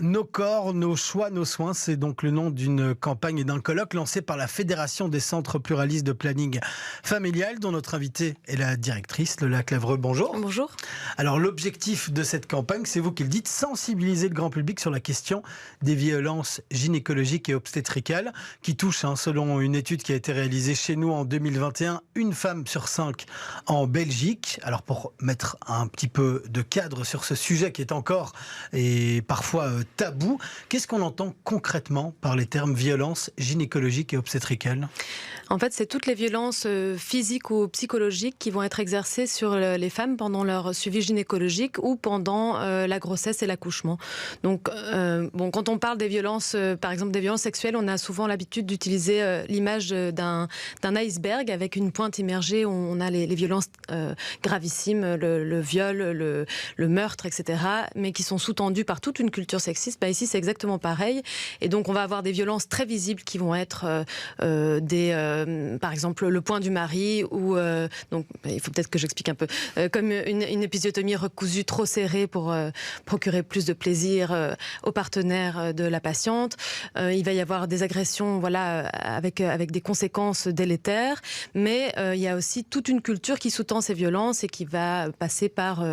Nos corps, nos choix, nos soins, c'est donc le nom d'une campagne et d'un colloque lancé par la Fédération des centres pluralistes de planning familial, dont notre invitée est la directrice, Lola Clevreux. Bonjour. Bonjour. Alors l'objectif de cette campagne, c'est vous qui le dites, sensibiliser le grand public sur la question des violences gynécologiques et obstétricales qui touchent, selon une étude qui a été réalisée chez nous en 2021, une femme sur 5 en Belgique. Alors pour mettre un petit peu de cadre sur ce sujet qui est encore et parfois tabou, qu'est-ce qu'on entend concrètement par les termes violence gynécologique et obstétricale ? En fait, c'est toutes les violences physiques ou psychologiques qui vont être exercées sur les femmes pendant leur suivi gynécologique ou pendant la grossesse et l'accouchement. Donc, quand on parle des violences, par exemple des violences sexuelles, on a souvent l'habitude d'utiliser l'image d'un iceberg avec une pointe immergée où on a les violences gravissimes, le viol, le meurtre, etc., mais qui sont sous-tendues par toute une culture sexiste. Ici, c'est exactement pareil. Et donc, on va avoir des violences très visibles qui vont être par exemple, le poing du mari ou donc il faut peut-être que j'explique un peu comme une épisiotomie recousue trop serrée pour procurer plus de plaisir au partenaire de la patiente. Il va y avoir des agressions, avec des conséquences délétères, mais il y a aussi toute une culture qui sous-tend ces violences et qui va passer par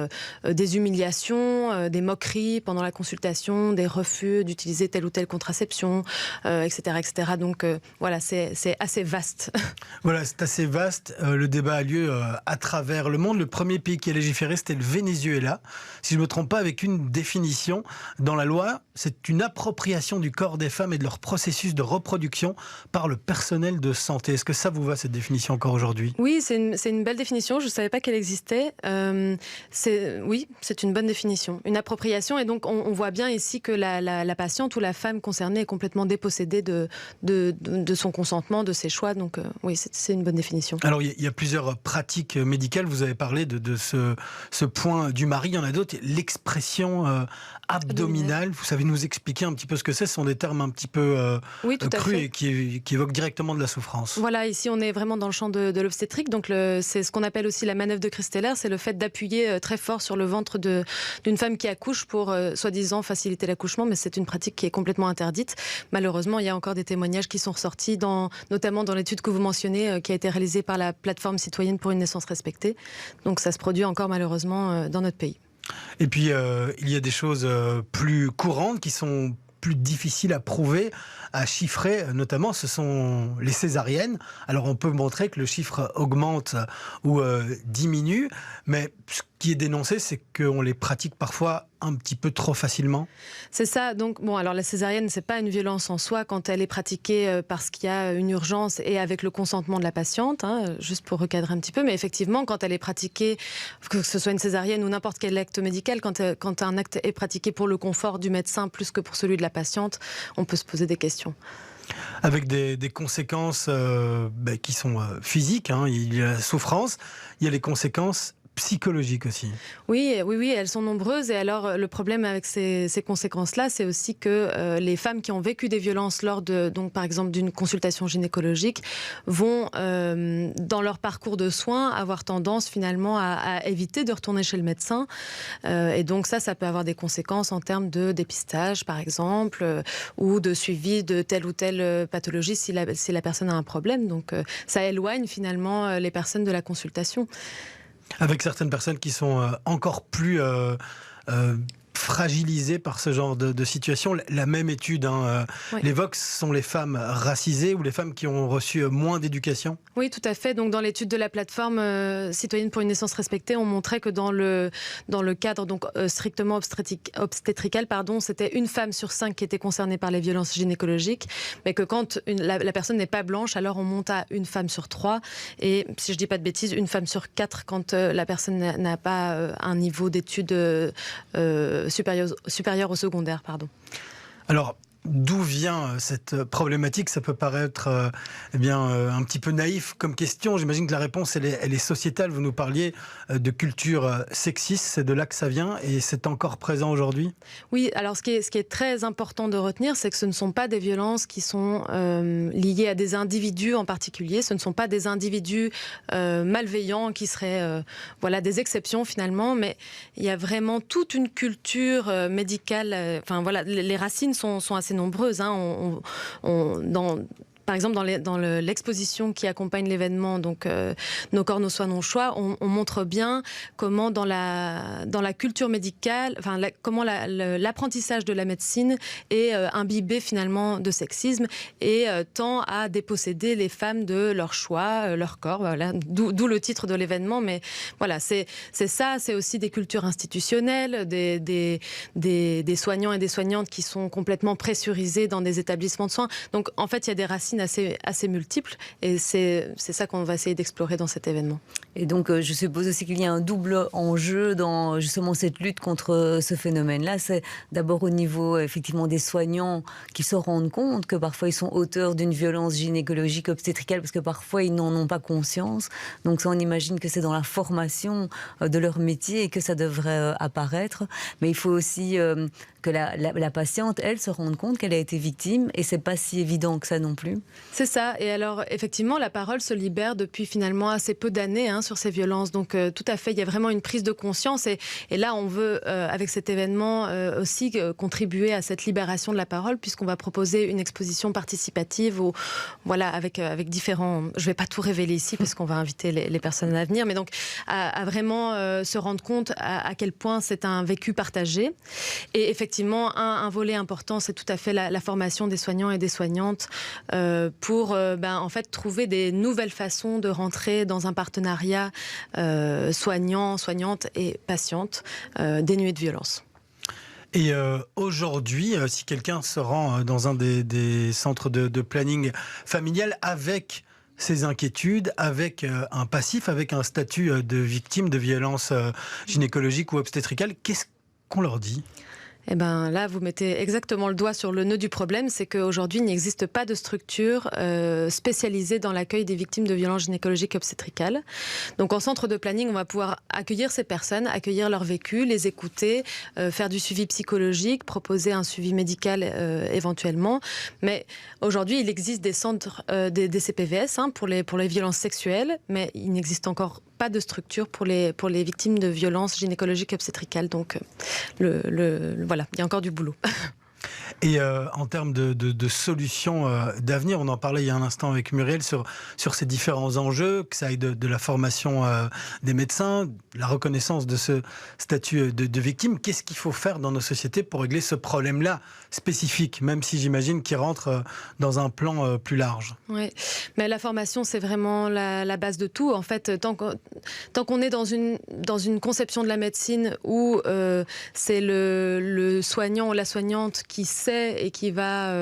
des humiliations, des moqueries pendant la consultation, des refus d'utiliser telle ou telle contraception, etc., etc. Donc c'est assez vaste. Voilà, c'est assez vaste. Le débat a lieu à travers le monde. Le premier pays qui a légiféré, c'était le Venezuela. Si je ne me trompe pas, avec une définition dans la loi, c'est une appropriation du corps des femmes et de leur processus de reproduction par le personnel de santé. Est-ce que ça vous va, cette définition, encore aujourd'hui ? Oui, c'est une belle définition. Je ne savais pas qu'elle existait. Oui, c'est une bonne définition. Une appropriation. Et donc, on voit bien ici que la patiente ou la femme concernée est complètement dépossédée de son consentement, de ses choix. Donc, oui, c'est une bonne définition. Alors, il y a plusieurs pratiques médicales. Vous avez parlé de ce point du mari. Il y en a d'autres. L'expression abdominale. Vous savez nous expliquer un petit peu ce que c'est ? Ce sont des termes un petit peu oui, crus et qui évoquent directement de la souffrance. Voilà, ici, on est vraiment dans le champ de l'obstétrique. Donc, c'est ce qu'on appelle aussi la manœuvre de Christeller. C'est le fait d'appuyer très fort sur le ventre d'une femme qui accouche pour, soi-disant, faciliter l'accouchement. Mais c'est une pratique qui est complètement interdite. Malheureusement, il y a encore des témoignages qui sont ressortis, notamment dans l'étude que vous mentionnez, qui a été réalisée par la plateforme citoyenne pour une naissance respectée. Donc ça se produit encore malheureusement dans notre pays. Et puis il y a des choses plus courantes qui sont plus difficiles à prouver, à chiffrer, notamment ce sont les césariennes. Alors on peut montrer que le chiffre augmente ou diminue, mais ce qui est dénoncé, c'est qu'on les pratique parfois un petit peu trop facilement. C'est ça. Donc alors la césarienne, c'est pas une violence en soi quand elle est pratiquée parce qu'il y a une urgence et avec le consentement de la patiente, juste pour recadrer un petit peu. Mais effectivement, quand elle est pratiquée, que ce soit une césarienne ou n'importe quel acte médical, quand un acte est pratiqué pour le confort du médecin plus que pour celui de la patiente, on peut se poser des questions. Avec des conséquences qui sont physiques, il y a la souffrance, il y a les conséquences psychologiques aussi. Oui, elles sont nombreuses. Et alors, le problème avec ces conséquences-là, c'est aussi que les femmes qui ont vécu des violences lors donc par exemple, d'une consultation gynécologique vont, dans leur parcours de soins, avoir tendance finalement à éviter de retourner chez le médecin. Et donc ça peut avoir des conséquences en termes de dépistage, par exemple, ou de suivi de telle ou telle pathologie si la personne a un problème. Donc ça éloigne finalement les personnes de la consultation. Avec certaines personnes qui sont encore plus fragilisées par ce genre de situation. La même étude l'évoque, ce sont les femmes racisées ou les femmes qui ont reçu moins d'éducation. Oui, tout à fait. Donc, dans l'étude de la plateforme citoyenne pour une naissance respectée, on montrait que dans le cadre strictement obstétrical, c'était une femme sur 5 qui était concernée par les violences gynécologiques, mais que quand la personne n'est pas blanche, alors on monte à une femme sur 3, et si je dis pas de bêtises, une femme sur 4 quand la personne n'a pas un niveau d'études supérieur au secondaire. Alors, D'où vient cette problématique? Ça peut paraître un petit peu naïf comme question. J'imagine que la réponse, elle est sociétale. Vous nous parliez de culture sexiste, c'est de là que ça vient et c'est encore présent aujourd'hui? Oui, alors ce qui est très important de retenir, c'est que ce ne sont pas des violences qui sont liées à des individus en particulier. Ce ne sont pas des individus malveillants qui seraient des exceptions finalement, mais il y a vraiment toute une culture médicale. Les racines sont assez nombreuses. Par exemple, dans l'exposition qui accompagne l'événement, donc Nos corps, nos soins, nos choix, on montre bien comment dans la culture médicale, comment l'apprentissage de la médecine est imbibé finalement de sexisme et tend à déposséder les femmes de leur choix, leur corps. Voilà, d'où le titre de l'événement. Mais voilà, c'est ça. C'est aussi des cultures institutionnelles, des soignants et des soignantes qui sont complètement pressurisés dans des établissements de soins. Donc en fait, il y a des racines assez multiples et c'est ça qu'on va essayer d'explorer dans cet événement. Et donc je suppose aussi qu'il y a un double enjeu dans justement cette lutte contre ce phénomène-là. C'est d'abord au niveau effectivement des soignants qui se rendent compte que parfois ils sont auteurs d'une violence gynécologique obstétricale parce que parfois ils n'en ont pas conscience. Donc ça, on imagine que c'est dans la formation de leur métier et que ça devrait apparaître. Mais il faut aussi que la patiente, elle, se rende compte qu'elle a été victime et c'est pas si évident que ça non plus. C'est ça. Et alors, effectivement, la parole se libère depuis finalement assez peu d'années sur ces violences. Donc, tout à fait, il y a vraiment une prise de conscience. Et là, on veut, avec cet événement, aussi contribuer à cette libération de la parole, puisqu'on va proposer une exposition participative avec différents... Je ne vais pas tout révéler ici, parce qu'on va inviter les personnes à venir. Mais donc, à vraiment se rendre compte à quel point c'est un vécu partagé. Et effectivement, un volet important, c'est tout à fait la formation des soignants et des soignantes pour en fait trouver des nouvelles façons de rentrer dans un partenariat soignant, soignante et patiente dénué de violence. Et aujourd'hui, si quelqu'un se rend dans un des centres de planning familial avec ses inquiétudes, avec un passif, avec un statut de victime de violence gynécologique ou obstétricale, qu'est-ce qu'on leur dit ? Eh ben là, vous mettez exactement le doigt sur le nœud du problème, c'est qu'aujourd'hui, il n'existe pas de structure spécialisée dans l'accueil des victimes de violences gynécologiques et obstétricales. Donc en centre de planning, on va pouvoir accueillir ces personnes, accueillir leur vécu, les écouter, faire du suivi psychologique, proposer un suivi médical éventuellement. Mais aujourd'hui, il existe des centres, des CPVS pour les violences sexuelles, mais il n'existe encore pas de structure pour les victimes de violences gynécologiques et obstétricales. Donc voilà, il y a encore du boulot. Et en termes de solutions d'avenir, on en parlait il y a un instant avec Muriel sur ces différents enjeux, que ça aille de la formation des médecins, la reconnaissance de ce statut de victime. Qu'est-ce qu'il faut faire dans nos sociétés pour régler ce problème-là spécifique, même si j'imagine qu'il rentre dans un plan plus large? Oui, mais la formation, c'est vraiment la base de tout. En fait, tant qu'on est dans une conception de la médecine où c'est le soignant ou la soignante qui sait et qui va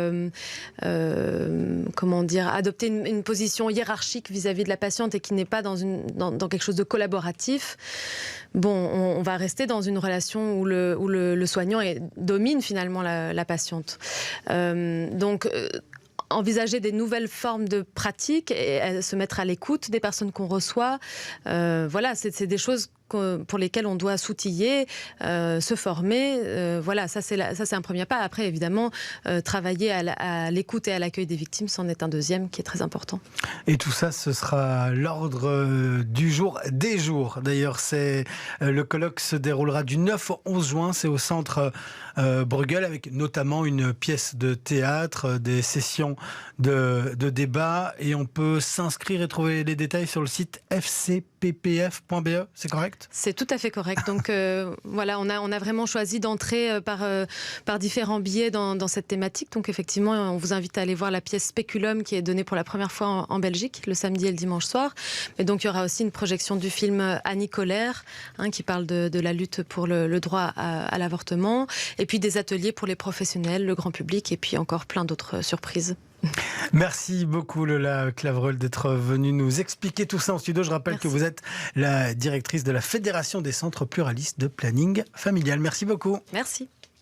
adopter une position hiérarchique vis-à-vis de la patiente et qui n'est pas dans quelque chose de collaboratif, on va rester dans une relation où le soignant domine finalement la patiente. Envisager des nouvelles formes de pratiques et se mettre à l'écoute des personnes qu'on reçoit, c'est des choses pour lesquelles on doit s'outiller, se former. Ça c'est un premier pas. Après, évidemment, travailler à l'écoute et à l'accueil des victimes, c'en est un deuxième qui est très important. Et tout ça, ce sera l'ordre du jour des jours. D'ailleurs, le colloque se déroulera du 9 au 11 juin. C'est au centre Bruegel, avec notamment une pièce de théâtre, des sessions de débat. Et on peut s'inscrire et trouver les détails sur le site fcppf.be. C'est correct ? C'est tout à fait correct. Donc on a vraiment choisi d'entrer par différents biais dans cette thématique. Donc effectivement, on vous invite à aller voir la pièce Spéculum qui est donnée pour la première fois en Belgique, le samedi et le dimanche soir. Mais donc il y aura aussi une projection du film Annie Colère, qui parle de la lutte pour le droit à l'avortement. Et puis des ateliers pour les professionnels, le grand public et puis encore plein d'autres surprises. Merci beaucoup Lola Clavreul d'être venue nous expliquer tout ça en studio. Je rappelle que vous êtes la directrice de la Fédération des centres pluralistes de planning familial. Merci beaucoup. Merci.